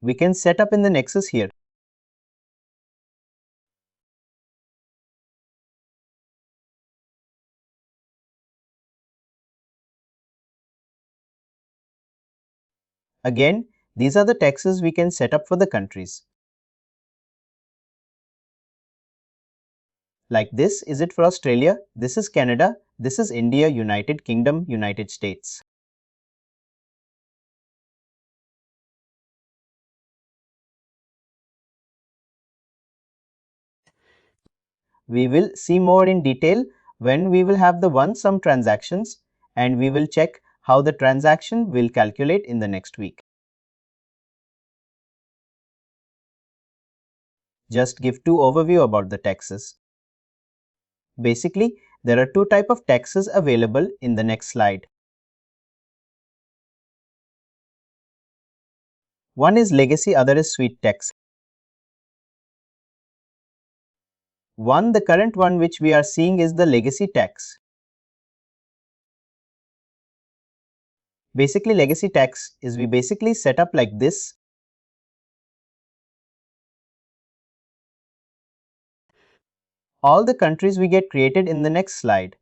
We can set up in the nexus here. Again, these are the taxes we can set up for the countries. Like this is it for Australia, this is Canada, this is India, United Kingdom, United States. We will see more in detail when we will have the one sum transactions, and we will check how the transaction will calculate in the next week. Just give two overview about the taxes. Basically, there are two type of taxes available in the next slide. One is legacy, other is suite tax. The current one which we are seeing is the legacy tax. Basically, legacy tax is we basically set up like this. all the countries we get created in the next slide.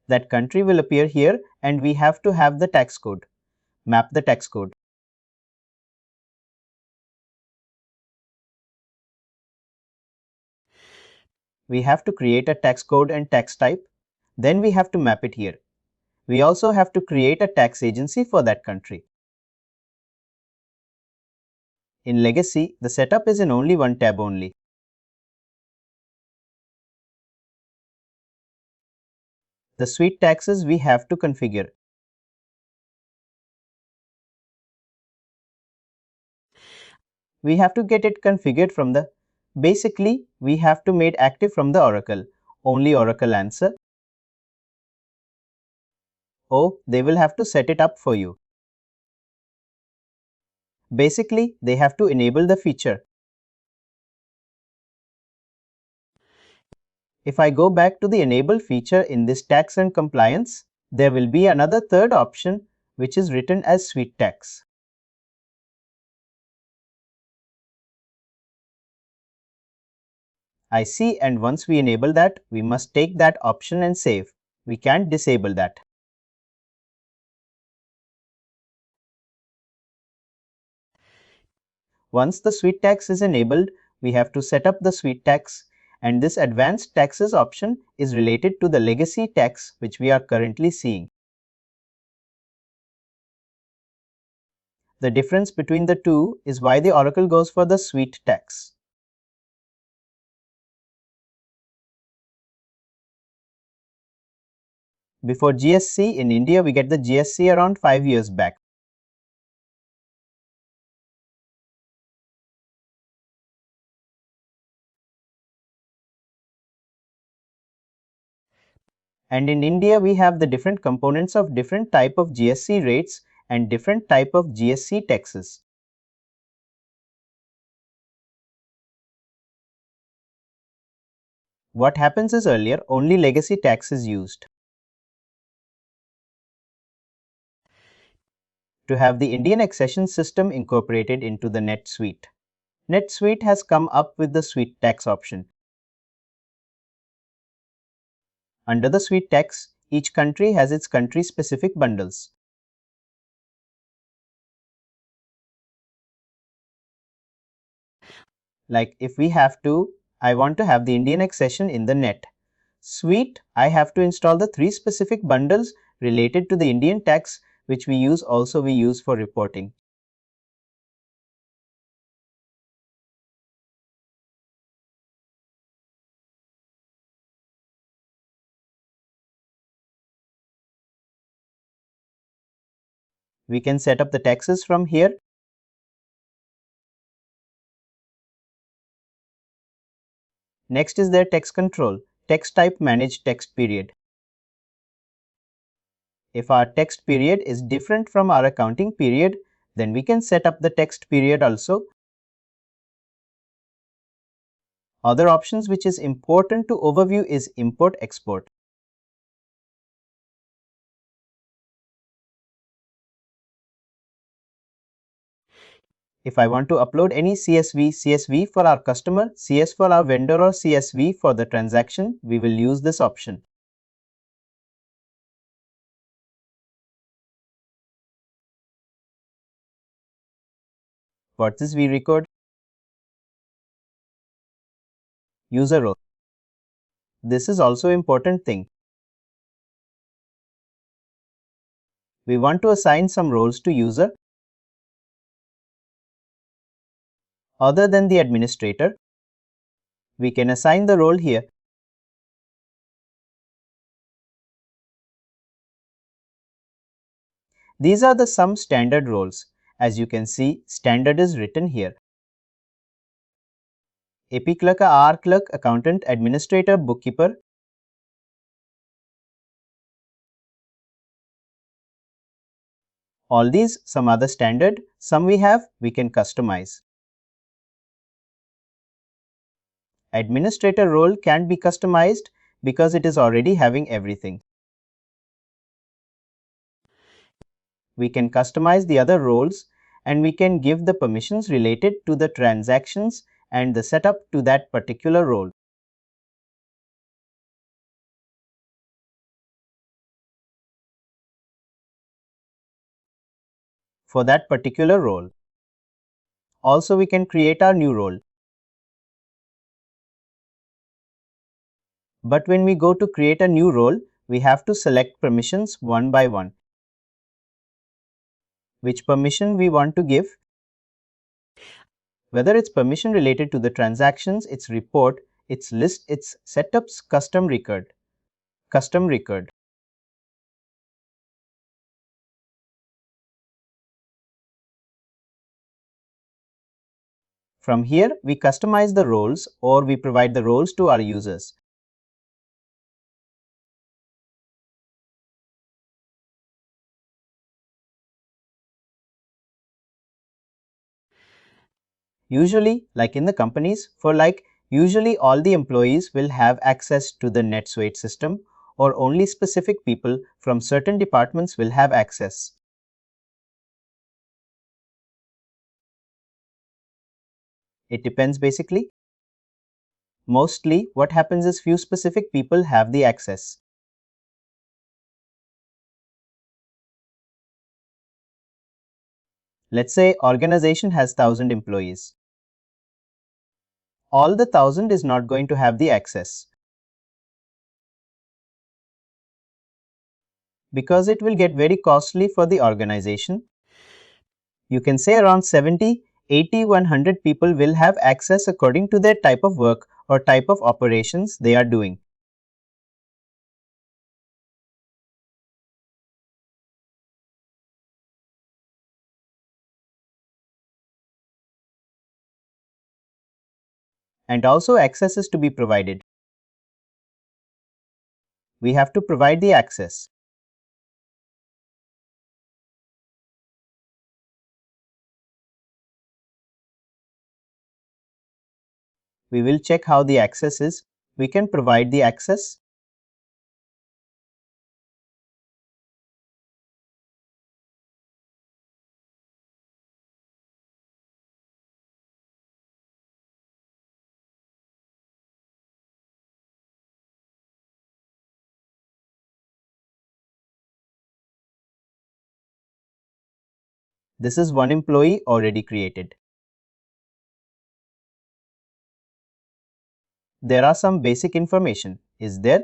That country will appear here and we have to have the tax code. Map the tax code. We have to create a tax code and tax type. Then we have to map it here. We also have to create a tax agency for that country. In Legacy, the setup is in only one tab only. The suite taxes we have to configure. We have to get it configured from the basically we have to made active from the Oracle. Only Oracle answer. Oh, they will have to set it up for you. Basically, they have to enable the feature. If I go back to the enable feature in this tax and compliance, there will be another third option which is written as suite tax. I see, and once we enable that, we must take that option and save. We can't disable that. Once the suite tax is enabled, we have to set up the suite tax, and this advanced taxes option is related to the legacy tax which we are currently seeing. The difference between the two is why the Oracle goes for the suite tax. Before GSC in India, we get the GSC around 5 years back. And in India, we have the different components of different type of GSC rates and different type of GSC taxes. What happens is earlier, only legacy tax is used. To have the Indian accession system incorporated into the NetSuite. NetSuite has come up with the suite tax option. Under the suite tax, each country has its country-specific bundles. Like if I want to have the Indian accession in the net suite, I have to install the 3 specific bundles related to the Indian tax which we use for reporting. We can set up the taxes from here. Next is their text control, text type manage text period. If our text period is different from our accounting period, then we can set up the text period also. Other options which is important to overview is import export. If I want to upload any CSV for our customer, CS for our vendor or CSV for the transaction, we will use this option. What is vRecord? User role. This is also important thing. We want to assign some roles to user other than the administrator. We can assign the role here. These are the some standard roles. As you can see, standard is written here. AP clerk, R clerk, accountant, administrator, bookkeeper. All these, some other standard, some we can customize. Administrator role can be customized because it is already having everything. We can customize the other roles and we can give the permissions related to the transactions and the setup to that particular role. for that particular role. Also, we can create our new role. But when we go to create a new role, we have to select permissions one by one. Which permission we want to give, whether it's permission related to the transactions, its report, its list, its setups, custom record. From here, we customize the roles or we provide the roles to our users. Usually, like in the companies, usually all the employees will have access to the NetSuite system, or only specific people from certain departments will have access. It depends basically. Mostly, what happens is few specific people have the access. Let's say organization has 1,000 employees. All the 1,000 is not going to have the access, because it will get very costly for the organization. You can say around 70, 80, 100 people will have access according to their type of work or type of operations they are doing. And also access is to be provided. We have to provide the access. We will check how the access is. We can provide the access. This is one employee already created. There are some basic information. Is there?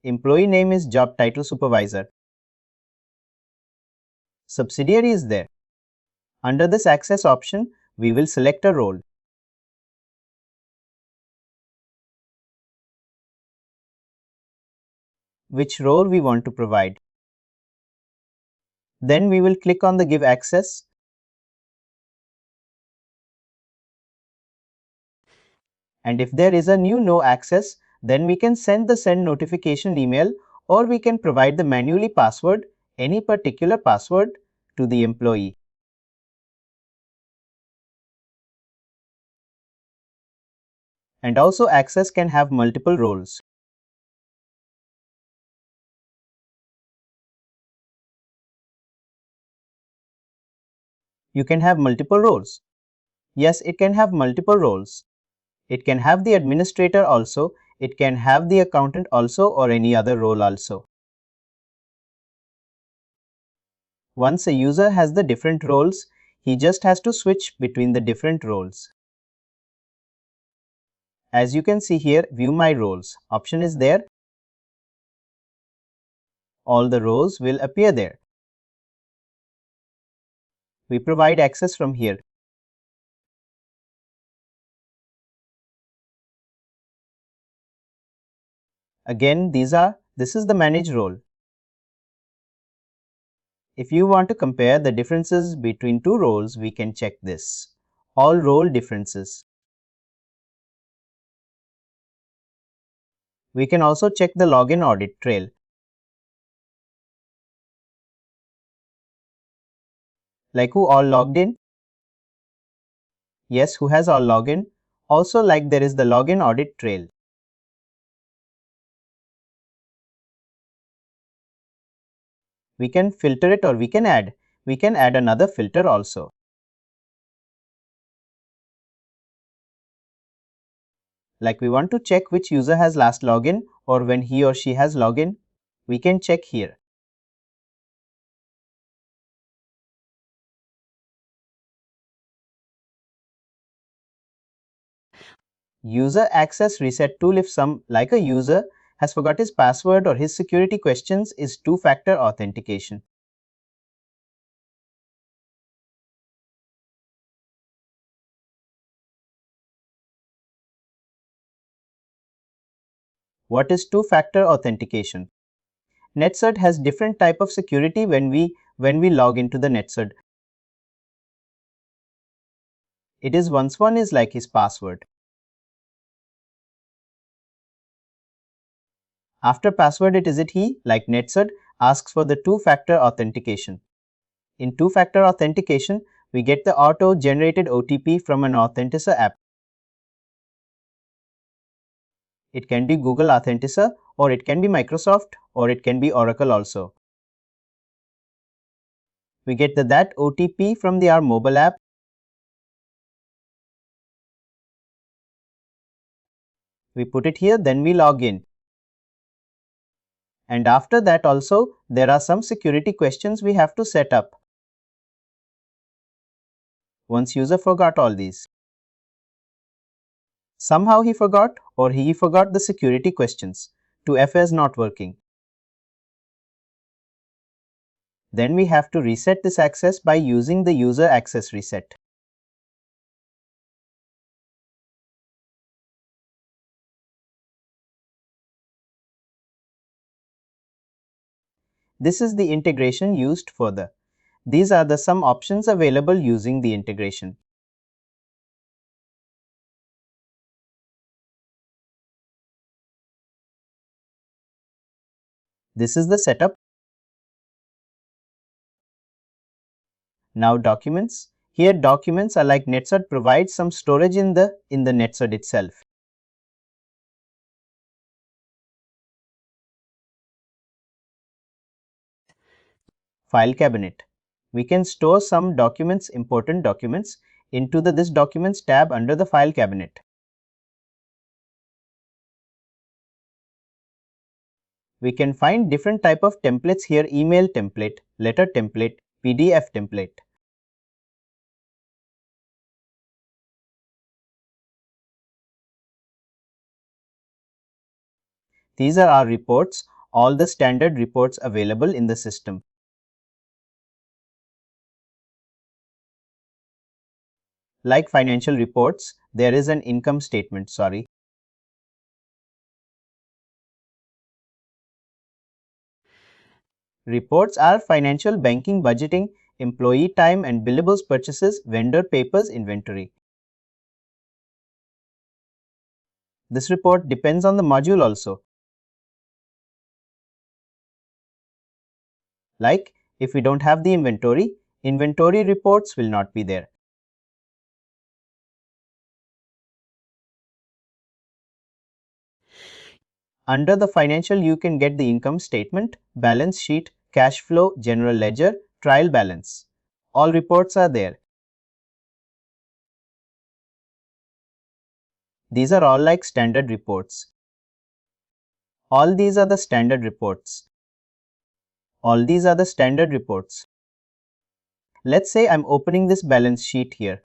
Employee name is job title supervisor. Subsidiary is there. Under this access option, we will select a role. Which role we want to provide. Then we will click on the give access. And if there is a new no access, then we can send the send notification email, or we can provide the manually password, any particular password, to the employee. And also access can have multiple roles. You can have multiple roles. Yes, it can have multiple roles. It can have the administrator also, it can have the accountant also, or any other role also. Once a user has the different roles, he just has to switch between the different roles. As you can see here, view my roles option is there. All the rows will appear there. We provide access from here. Again, this is the manage role. If you want to compare the differences between two roles, we can check this. All role differences. We can also check the login audit trail. Like who all logged in? Yes, who has all login? Also, like there is the login audit trail. We can filter it or we can add. We can add another filter also. Like we want to check which user has last login or when he or she has login, we can check here. User access reset tool if some, like a user, has forgot his password or his security questions is two-factor authentication. What is two-factor authentication? NetSuite has different type of security when we log into the NetSuite. It is once one is like his password. After password it is he, like NetSuite, asks for the two-factor authentication. In two-factor authentication, we get the auto-generated OTP from an authenticator app. It can be Google Authenticator, or it can be Microsoft, or it can be Oracle also. We get that OTP from our mobile app. We put it here, then we log in. And after that also, there are some security questions we have to set up. Once user forgot all these. Somehow he forgot, or he forgot the security questions. 2FA is not working. Then we have to reset this access by using the user access reset. This is the integration used further. These are some options available using the integration. This is the setup. Now documents. Here documents are like NetSuite provides some storage in the NetSuite itself. File cabinet. We can store some documents, important documents, into this documents tab under the file cabinet. We can find different type of templates here: email template, letter template, PDF template. These are our reports, all the standard reports available in the system. Like financial reports, there is an income statement, Reports are financial, banking, budgeting, employee time and billables, purchases, vendor papers, inventory. This report depends on the module also. Like if we don't have the inventory, inventory reports will not be there. Under the financial, you can get the income statement, balance sheet, cash flow, general ledger, trial balance. All reports are there. These are all like standard reports. All these are the standard reports. All these are the standard reports. Let's say I'm opening this balance sheet here.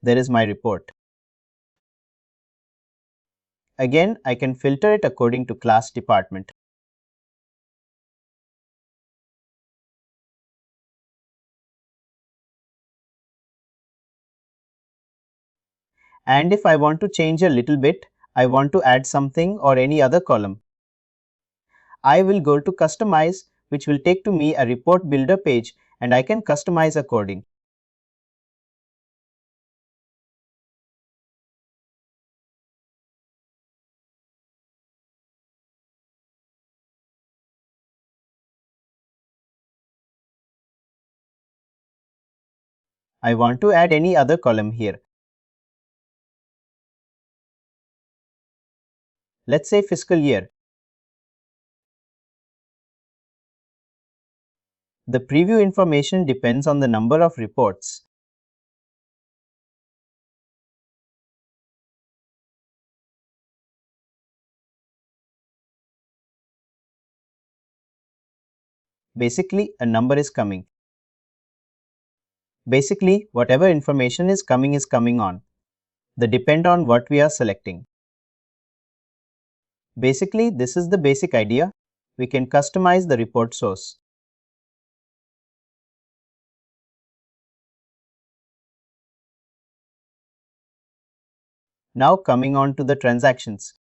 There is my report. Again, I can filter it according to class department. And if I want to change a little bit, I want to add something or any other column, I will go to customize, which will take to me a report builder page, and I can customize according. I want to add any other column here. Let's say fiscal year. The preview information depends on the number of reports. Basically, a number is coming. Basically, whatever information is coming on. They depend on what we are selecting. Basically, this is the basic idea. We can customize the report source. Now coming on to the transactions.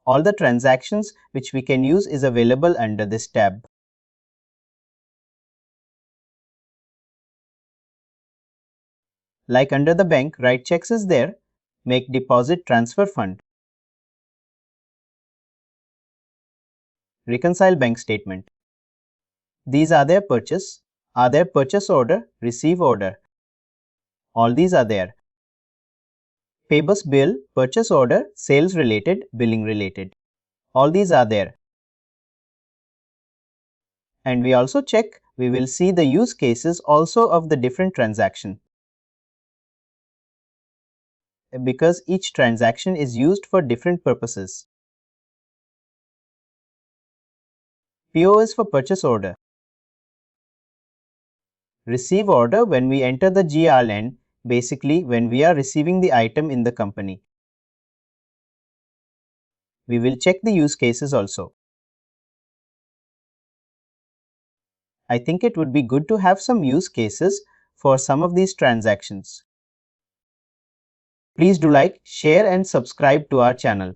All the transactions which we can use is available under this tab. Like under the bank, write checks is there, make deposit transfer fund, reconcile bank statement. These are their purchase, order, receive order. All these are there. Pay bus bill, purchase order, sales related, billing related. All these are there. And we also check, we will see the use cases also of the different transaction. Because each transaction is used for different purposes. PO is for purchase order. Receive order when we enter the GRN, basically when we are receiving the item in the company. We will check the use cases also. I think it would be good to have some use cases for some of these transactions. Please do like, share and subscribe to our channel.